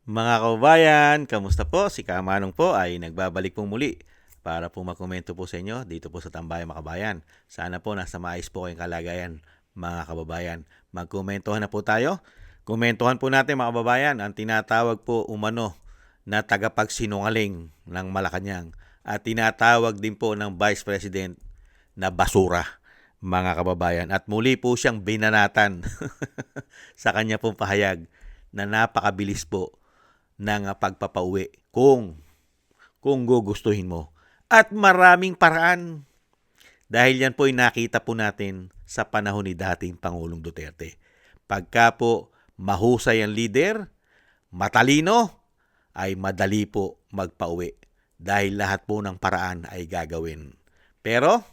Mga kababayan, kamusta po? Si Kamanong po ay nagbabalik po muli para po makomento po sa inyo dito po sa Tambayan Makabayan. Sana po nasa maayos po kayong kalagayan mga kababayan. Magkomentuhan na po tayo. Komentuhan po natin mga kababayan ang tinatawag po umano na tagapagsinungaling ng Malacanang at tinatawag din po ng Vice President na basura mga kababayan. At muli po siyang binanatan sa kanya pong pahayag na napakabilis po ng pagpapauwi kung gugustuhin mo. At maraming paraan dahil yan po ay nakita po natin sa panahon ni dating Pangulong Duterte. Pagka po mahusay ang leader, matalino, ay madali po magpauwi dahil lahat po ng paraan ay gagawin. Pero,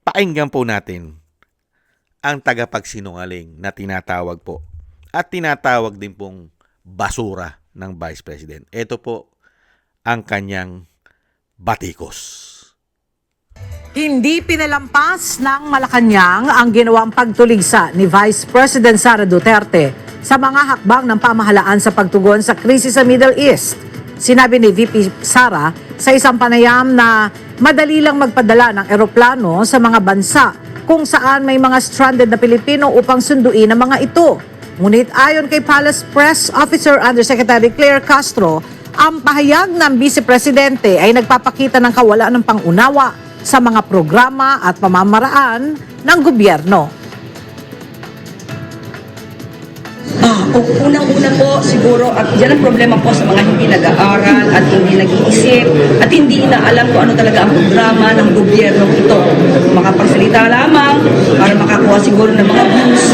pakinggan po natin ang tagapagsinungaling na tinatawag po at tinatawag din pong basura ng Vice President. Ito po ang kanyang batikos. Hindi pinalampas ng Malacanang ang ginawang pagtuligsa ni Vice President Sara Duterte sa mga hakbang ng pamahalaan sa pagtugon sa krisis sa Middle East. Sinabi ni VP Sara sa isang panayam na madali lang magpadala ng eroplano sa mga bansa kung saan may mga stranded na Pilipino upang sunduin ang mga ito. Ngunit ayon kay Palace Press Officer Undersecretary Claire Castro, ang pahayag ng Vice Presidente ay nagpapakita ng kawalan ng pangunawa sa mga programa at pamamaraan ng gobyerno. Unang-una po siguro at yan ang problema po sa mga hindi nag-aaral at hindi nag-iisip at hindi inaalam kung ano talaga ang programa ng gobyerno ito. Makapagsalita lamang para makakuha siguro ng mga views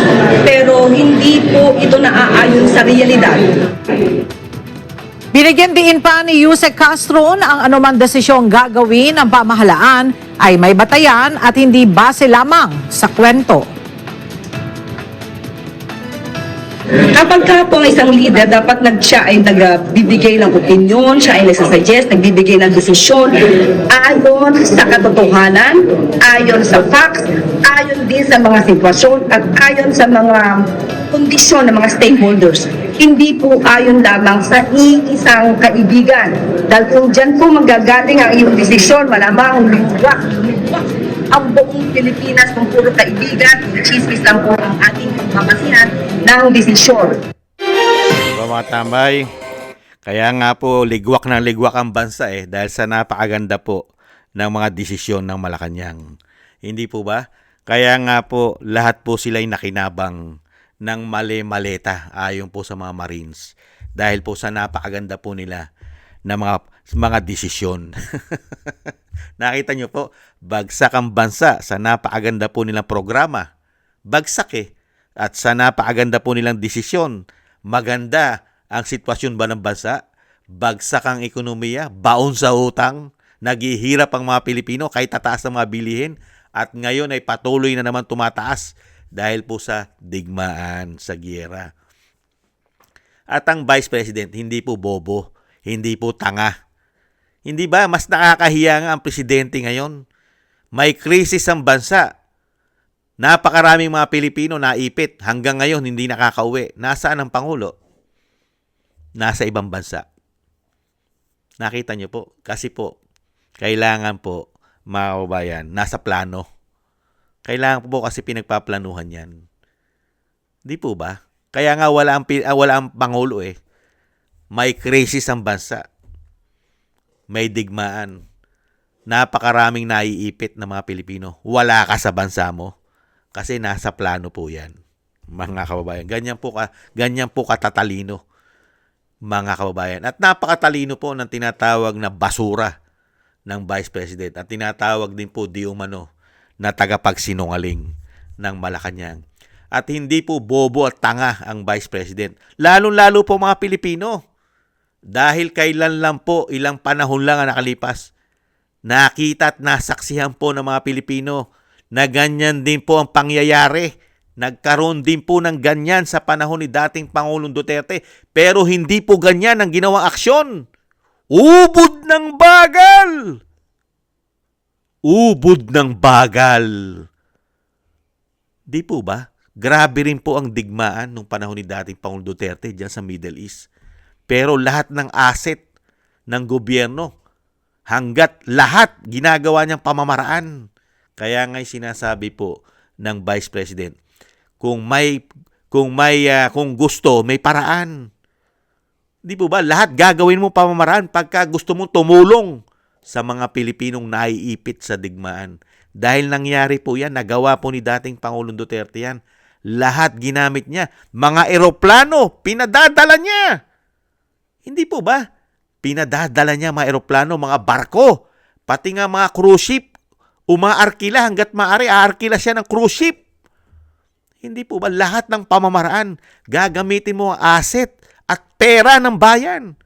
pero hindi po ito naaayon sa realidad. Binigyan diin pa ni Yusek Castro na ang anumang desisyong gagawin ng pamahalaan ay may batayan at hindi base lamang sa kwento. Kapag ka po ang isang leader, dapat siya ay nagbibigay ng opinion, siya ay nagsasuggest, nagbibigay ng desisyon ayon sa katotohanan, ayon sa facts, ayon din sa mga sitwasyon at ayon sa mga kondisyon ng mga stakeholders. Hindi po ayon lamang sa iisang kaibigan. Dahil kung dyan po magagaling ang iyong desisyon, malamang lumibwak ang buong Pilipinas kung puro kaibigan, chismis lang po ang ating mamasihan ng desisyon. Diba mga tambay? Kaya nga po ligwak ng ligwak ang bansa dahil sa napakaganda po ng mga desisyon ng Malacanang. Hindi po ba? Kaya nga po lahat po sila'y nakinabang ng mali-maleta ayon po sa mga Marines dahil po sa napakaganda po nila na mga desisyon. Nakita nyo po, bagsak ang bansa sa napakaganda po nilang programa. Bagsak At sa napakaganda po nilang desisyon. Maganda ang sitwasyon ba ng bansa? Bagsak ang ekonomiya, baon sa utang, naghihirap ang mga Pilipino kahit tataas ang mga bilihin. At ngayon ay patuloy na naman tumataas dahil po sa digmaan sa giyera. At ang Vice President, hindi po bobo, hindi po tanga. Hindi ba mas nakakahiya nga ang presidente ngayon? May krisis ang bansa. Napakaraming mga Pilipino naipit. Hanggang ngayon hindi nakakauwi. Nasaan ang Pangulo? Nasa ibang bansa. Nakita niyo po? Kasi po, kailangan po, mga kababayan, nasa plano. Kailangan po kasi pinagpaplanuhan yan. Di po ba? Kaya nga wala ang Pangulo May krisis ang bansa. May digmaan. Napakaraming naiipit na mga Pilipino. Wala ka sa bansa mo. Kasi nasa plano po yan. Mga kababayan. Ganyan po katatalino. Mga kababayan. At napakatalino po ng tinatawag na basura ng Vice President. At tinatawag din po di umano na tagapagsinungaling ng Malacanang. At hindi po bobo at tanga ang Vice President. Lalong-lalo po mga Pilipino. Dahil kailan lang po, ilang panahon lang ang nakalipas, nakita at nasaksihan po ng mga Pilipino na ganyan din po ang pangyayari. Nagkaroon din po ng ganyan sa panahon ni dating Pangulong Duterte. Pero hindi po ganyan ang ginawang aksyon. Ubod ng bagal! Ubod ng bagal. Di po ba? Grabe rin po ang digmaan nung panahon ni dating Pangulong Duterte dyan sa Middle East. Pero lahat ng asset ng gobyerno, hanggat lahat ginagawa niyang pamamaraan. Kaya nga'y sinasabi po ng Vice President, kung gusto, may paraan. Di po ba? Lahat gagawin mo pamamaraan pagka gusto mo tumulong sa mga Pilipinong naiipit sa digmaan. Dahil nangyari po yan, nagawa po ni dating Pangulong Duterte yan. Lahat ginamit niya. Mga eroplano, pinadadala niya. Hindi po ba? Pinadadala niya mga eroplano, mga barko, pati nga mga cruise ship. Umaarkila hanggat maaari, aarkila siya ng cruise ship. Hindi po ba? Lahat ng pamamaraan, gagamitin mo ang asset at pera ng bayan.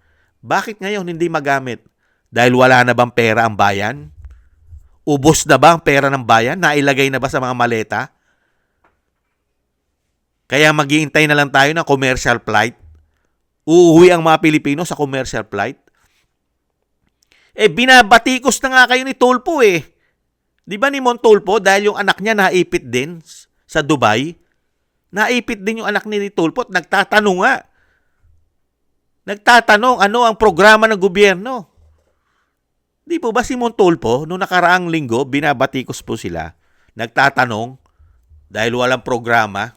Bakit ngayon hindi magamit? Dahil wala na bang pera ang bayan? Ubos na ba ang pera ng bayan? Nailagay na ba sa mga maleta? Kaya maghihintay na lang tayo ng commercial flight? Uuwi ang mga Pilipino sa commercial flight? Binabatikos na nga kayo ni Tulfo eh. Di ba ni Montulfo, dahil yung anak niya naipit din sa Dubai? Naipit din yung anak ni Tulfo at nagtatanong nga. Nagtatanong ano ang programa ng gobyerno. Di po ba si Montulfo, noong nakaraang linggo, binabatikos po sila. Nagtatanong dahil walang programa.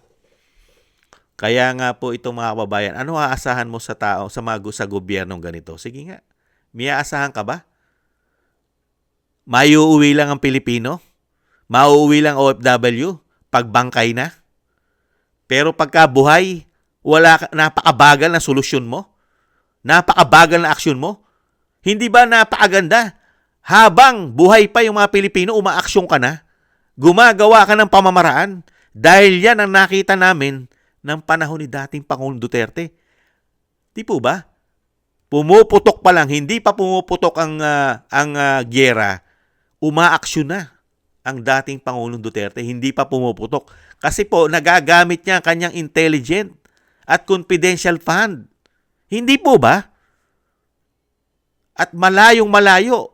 Kaya nga po itong mga kababayan, ano aasahan mo sa tao, sa gobyernong ganito? Sige nga, may aasahan ka ba? Maiuwi lang ang Pilipino? Mauuwi lang OFW? Pagbangkay na? Pero pagka buhay, napakabagal na solusyon mo? Napakabagal na aksyon mo? Hindi ba napakaganda? Habang buhay pa yung mga Pilipino, umaaksyon ka na? Gumagawa ka ng pamamaraan? Dahil yan ang nakita namin ng panahon ni dating Pangulong Duterte. Di po ba? Pumuputok pa lang, hindi pa pumuputok ang gyera, umaaksyon na ang dating Pangulong Duterte, hindi pa pumuputok. Kasi po, nagagamit niya ang kanyang intelligent at confidential fund. Hindi po ba? At malayong-malayo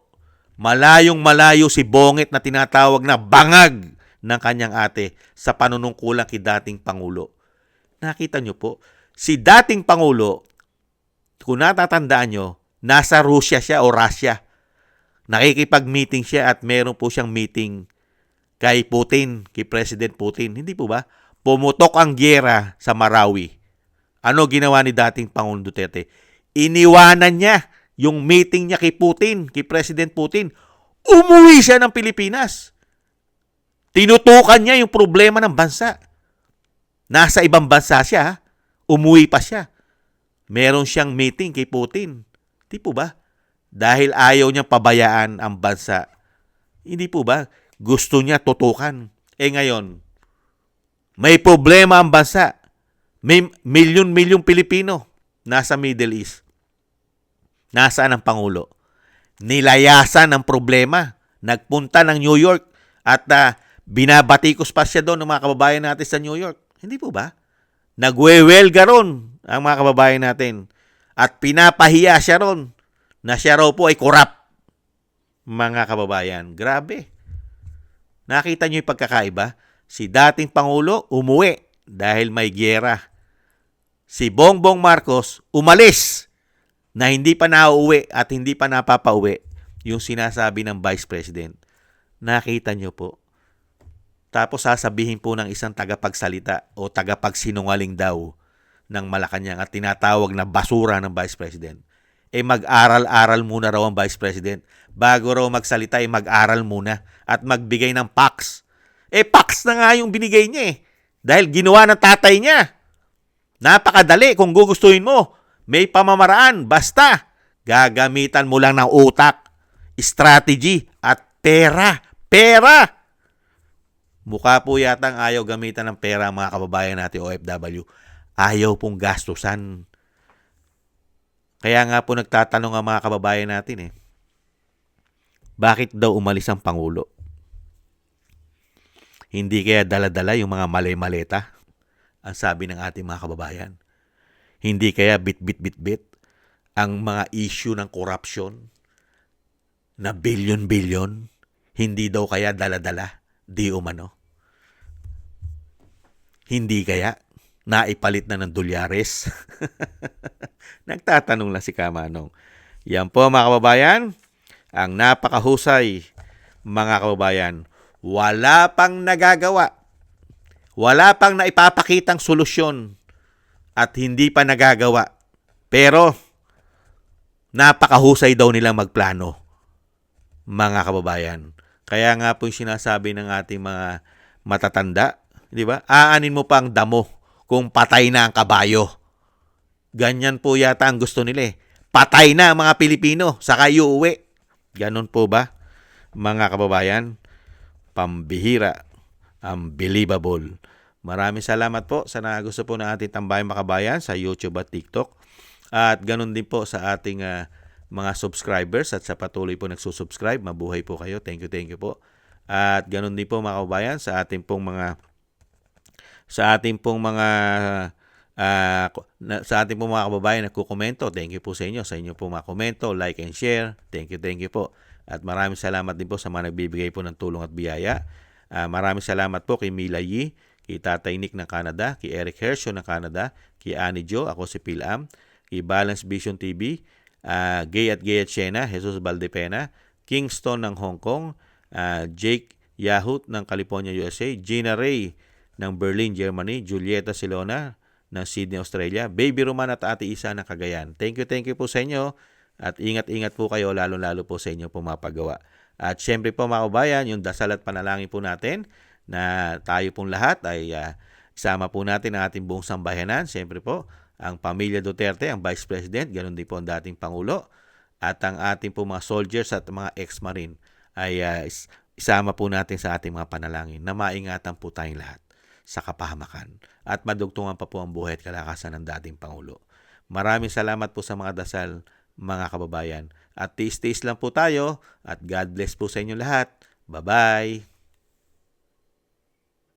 si Bongit na tinatawag na bangag ng kanyang ate sa panunungkulan kay dating Pangulo. Nakita nyo po, si dating Pangulo, kung natatandaan nyo, nasa Russia siya o Russia. Nakikipag-meeting siya at meron po siyang meeting kay Putin, kay President Putin. Hindi po ba? Pumutok ang gyera sa Marawi. Ano ginawa ni dating Pangulong Duterte? Iniwanan niya yung meeting niya kay Putin, kay President Putin. Umuwi siya ng Pilipinas. Tinutukan niya yung problema ng bansa. Nasa ibang bansa siya, umuwi pa siya. Meron siyang meeting kay Putin. Di po ba? Dahil ayaw niyang pabayaan ang bansa. Hindi po ba? Gusto niya tutukan. Ngayon, may problema ang bansa. May milyon-milyong Pilipino nasa Middle East. Nasaan ang Pangulo? Nilayasan ang problema. Nagpunta ng New York at binabatikos pa siya doon ng mga kababayan natin sa New York. Hindi po ba? Nagwewelga ron ang mga kababayan natin. At pinapahiya siya ron na siya raw po ay korap. Mga kababayan, grabe. Nakita niyo yung pagkakaiba? Si dating Pangulo umuwi dahil may gyera. Si Bongbong Marcos umalis na hindi pa nauuwi at hindi pa napapauwi yung sinasabi ng Vice President. Nakita niyo po? Tapos sasabihin po ng isang tagapagsalita o tagapagsinungaling daw ng Malacanang at tinatawag na basura ng Vice President. Mag-aral-aral muna raw ang Vice President. Bago raw magsalita, mag-aral muna at magbigay ng PAX. PAX na nga yung binigay niya dahil ginawa ng tatay niya. Napakadali kung gugustuhin mo. May pamamaraan. Basta, gagamitan mo lang ng utak, strategy at pera. Pera! Mukha po yatang ayaw gamitan ng pera ang mga kababayan natin OFW. Ayaw pong gastusan. Kaya nga po nagtatanong ang mga kababayan natin bakit daw umalis ang Pangulo? Hindi kaya dala-dala yung mga malay-maleta? Ang sabi ng ating mga kababayan. Hindi kaya bit-bit-bit-bit ang mga issue ng corruption na bilyon-bilyon? Hindi daw kaya dala-dala? Di umano. Hindi kaya naipalit na ng dolyares? Nagtatanong lang si Kamanong. Yan po mga kababayan, ang napakahusay mga kababayan. Wala pang nagagawa. Wala pang naipapakitang solusyon at hindi pa nagagawa. Pero napakahusay daw nilang magplano mga kababayan. Kaya nga po yung sinasabi ng ating mga matatanda, di ba? Aanin mo pang damo kung patay na ang kabayo. Ganyan po yata ang gusto nila eh. Patay na ang mga Pilipino, saka iuwi. Ganon po ba, mga kababayan? Pambihira, unbelievable. Maraming salamat po sa gusto po ng ating Tambayang Makabayan sa YouTube at TikTok. At ganon din po sa ating mga subscribers at sa patuloy po nagsusubscribe. Mabuhay po kayo. Thank you po. At ganon din po mga kababayan sa ating pong mga sa ating pong mga kababayan nagko-komento. Thank you po sa inyo. Sa inyo po mga komento, like and share. Thank you po. At maraming salamat din po sa mga nagbibigay po ng tulong at biyaya. Maraming salamat po kay Mila Yi, kay Tatay Nick ng Canada, kay Eric Hershaw ng Canada, kay Annie Jo, ako si Pilam, kay Balance Vision TV, Gay at Shena, Jesus Valdepena, Kingston ng Hong Kong, Jake Yahut ng California, USA, Gina Ray ng Berlin, Germany, Julieta Silona ng Sydney, Australia, Baby Roman at Ate Isa ng Cagayan. Thank you po sa inyo at ingat-ingat po kayo lalo-lalo po sa inyo pumapagawa. At syempre po mga kabayan, yung dasal at panalangin po natin na tayo pong lahat ay isama po natin ang ating buong sambayanan. Syempre po, ang pamilya Duterte, ang Vice President, ganoon din po ang dating Pangulo, at ang ating po mga soldiers at mga ex-marine ay isama po natin sa ating mga panalangin na maingatan po tayong lahat sa kapahamakan at madugtungan pa po ang buhay at kalakasan ng dating Pangulo. Maraming salamat po sa mga dasal mga kababayan. At tiis-tiis lang po tayo at God bless po sa inyo lahat. Bye-bye!